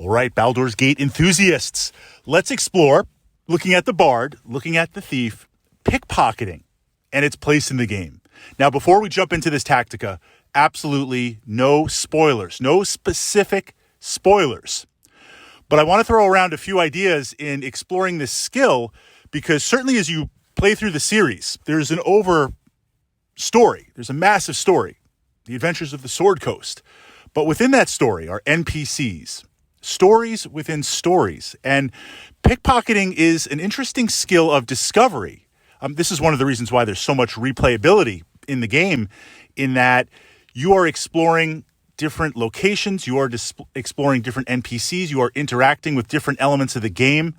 All right, Baldur's Gate enthusiasts, let's explore, looking at the bard, looking at the thief, pickpocketing, and its place in the game. Now, before we jump into this tactica, absolutely no spoilers, no specific spoilers. But I want to throw around a few ideas in exploring this skill, because certainly as you play through the series, there's an story. There's a massive story, the adventures of the Sword Coast. But within that story are NPCs, stories within stories. And pickpocketing is an interesting skill of discovery. This is one of the reasons why there's so much replayability in the game, in that you are exploring different locations, you are exploring different NPCs, you are interacting with different elements of the game.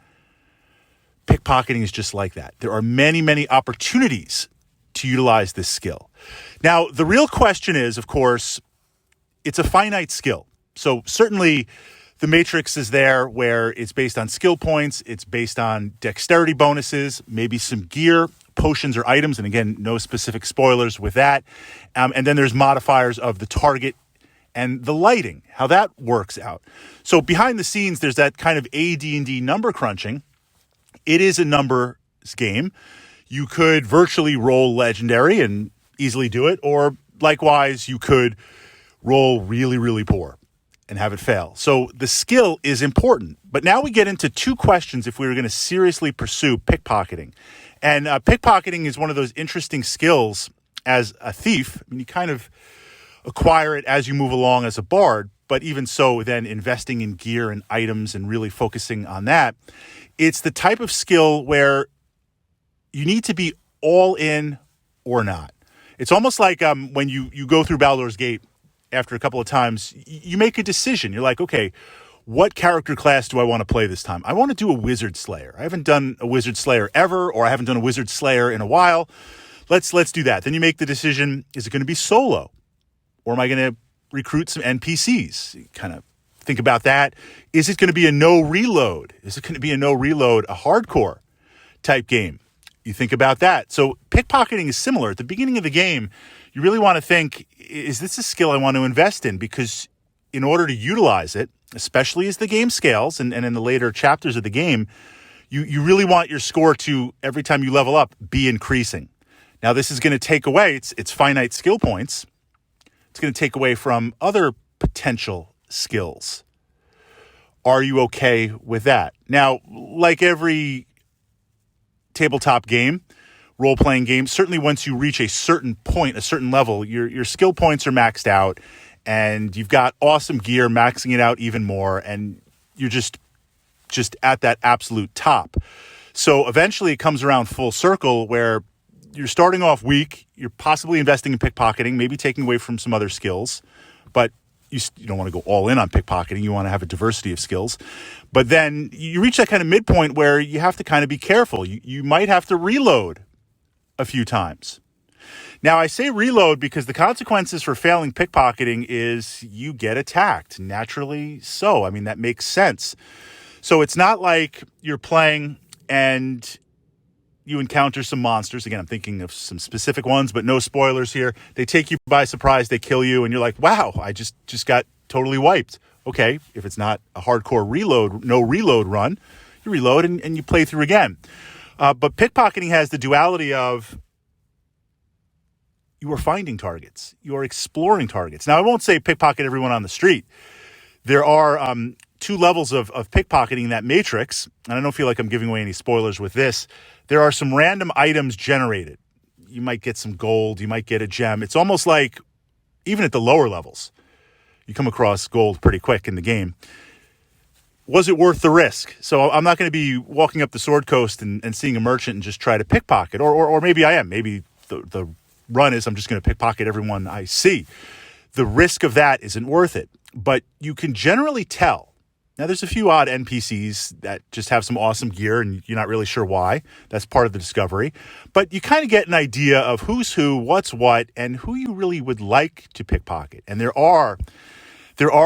Pickpocketing is just like that. There are many, many opportunities to utilize this skill. Now, the real question is, of course, it's a finite skill. So certainly the matrix is there where it's based on skill points, it's based on dexterity bonuses, maybe some gear, potions or items, and again, no specific spoilers with that. And then there's modifiers of the target and the lighting, how that works out. So behind the scenes, there's that kind of AD&D number crunching. It is a numbers game. You could virtually roll legendary and easily do it, or likewise, you could roll really, really poor and have it fail. So the skill is important. But now we get into two questions if we were going to seriously pursue pickpocketing. And pickpocketing is one of those interesting skills as a thief. I mean, you kind of acquire it as you move along as a bard, but even so, then investing in gear and items and really focusing on that. It's the type of skill where you need to be all in or not. It's almost like when you go through Baldur's Gate after a couple of times, you make a decision. You're like, okay, what character class do I want to play this time? I want to do a Wizard Slayer. I haven't done a Wizard Slayer ever, or I haven't done a Wizard Slayer in a while. Let's do that. Then you make the decision, is it going to be solo? Or am I going to recruit some NPCs? You kind of think about that. Is it going to be a no reload? Is it going to be a no reload, a hardcore type game? You think about that. So pickpocketing is similar. At the beginning of the game, you really want to think, is this a skill I want to invest in? Because in order to utilize it, especially as the game scales and in the later chapters of the game, you really want your score to, every time you level up, be increasing. Now, this is going to take away, it's finite skill points. It's going to take away from other potential skills. Are you okay with that? Now, like every tabletop game, role-playing game, certainly once you reach a certain point, a certain level, your skill points are maxed out, and you've got awesome gear, maxing it out even more, and you're just at that absolute top. So eventually it comes around full circle where you're starting off weak, you're possibly investing in pickpocketing, maybe taking away from some other skills, but you don't want to go all in on pickpocketing. You want to have a diversity of skills. But then you reach that kind of midpoint where you have to kind of be careful. You might have to reload a few times. Now, I say reload because the consequences for failing pickpocketing is you get attacked. Naturally so. I mean, that makes sense. So it's not like you're playing and you encounter some monsters. Again, I'm thinking of some specific ones, but no spoilers here. They take you by surprise, they kill you, and you're like, wow, I just got totally wiped. Okay, if it's not a hardcore reload, no reload run, you reload and you play through again. But pickpocketing has the duality of you are finding targets. You are exploring targets. Now, I won't say pickpocket everyone on the street. There are two levels of pickpocketing in that matrix, and I don't feel like I'm giving away any spoilers with this. There are some random items generated. You might get some gold. You might get a gem. It's almost like, even at the lower levels, you come across gold pretty quick in the game. Was it worth the risk? So I'm not going to be walking up the Sword Coast and seeing a merchant and just try to pickpocket. Or maybe I am. Maybe the run is I'm just going to pickpocket everyone I see. The risk of that isn't worth it. But you can generally tell. Now, there's a few odd NPCs that just have some awesome gear, and you're not really sure why. That's part of the discovery. But you kind of get an idea of who's who, what's what, and who you really would like to pickpocket. And there are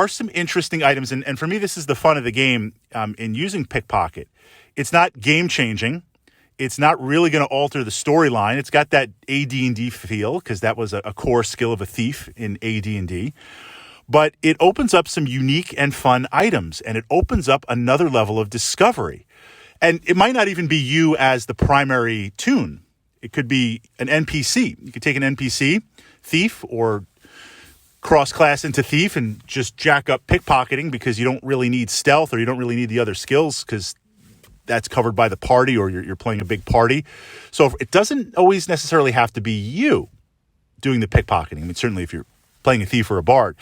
some interesting items, and for me, this is the fun of the game in using pickpocket. It's not game-changing. It's not really going to alter the storyline. It's got that AD&D feel, because that was a core skill of a thief in AD&D. but it opens up some unique and fun items, and it opens up another level of discovery. And it might not even be you as the primary toon. It could be an NPC. You could take an NPC, thief, or cross-class into thief and just jack up pickpocketing because you don't really need stealth or you don't really need the other skills because that's covered by the party or you're playing a big party. So it doesn't always necessarily have to be you doing the pickpocketing. I mean, certainly if you're playing a thief or a bard.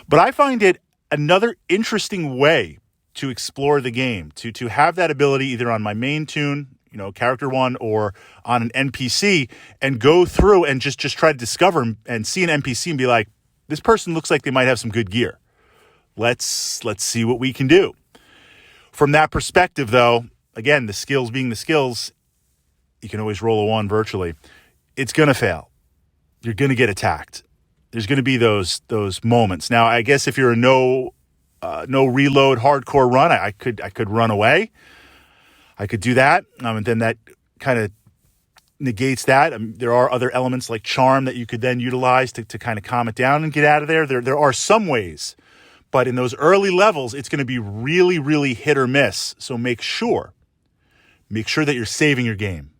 But I find it another interesting way to explore the game, to have that ability either on my main toon, character one, or on an NPC, and go through and just try to discover and see an NPC and be like, this person looks like they might have some good gear. Let's see what we can do. From that perspective, though, again, the skills being the skills, you can always roll a 1 virtually. It's going to fail. You're going to get attacked. There's going to be those moments. Now, I guess if you're a no reload hardcore run, I could run away. I could do that, and then that kind of negates that. There are other elements like charm that you could then utilize to kind of calm it down and get out of there. There are some ways, but in those early levels, it's going to be really, really hit or miss. So make sure that you're saving your game.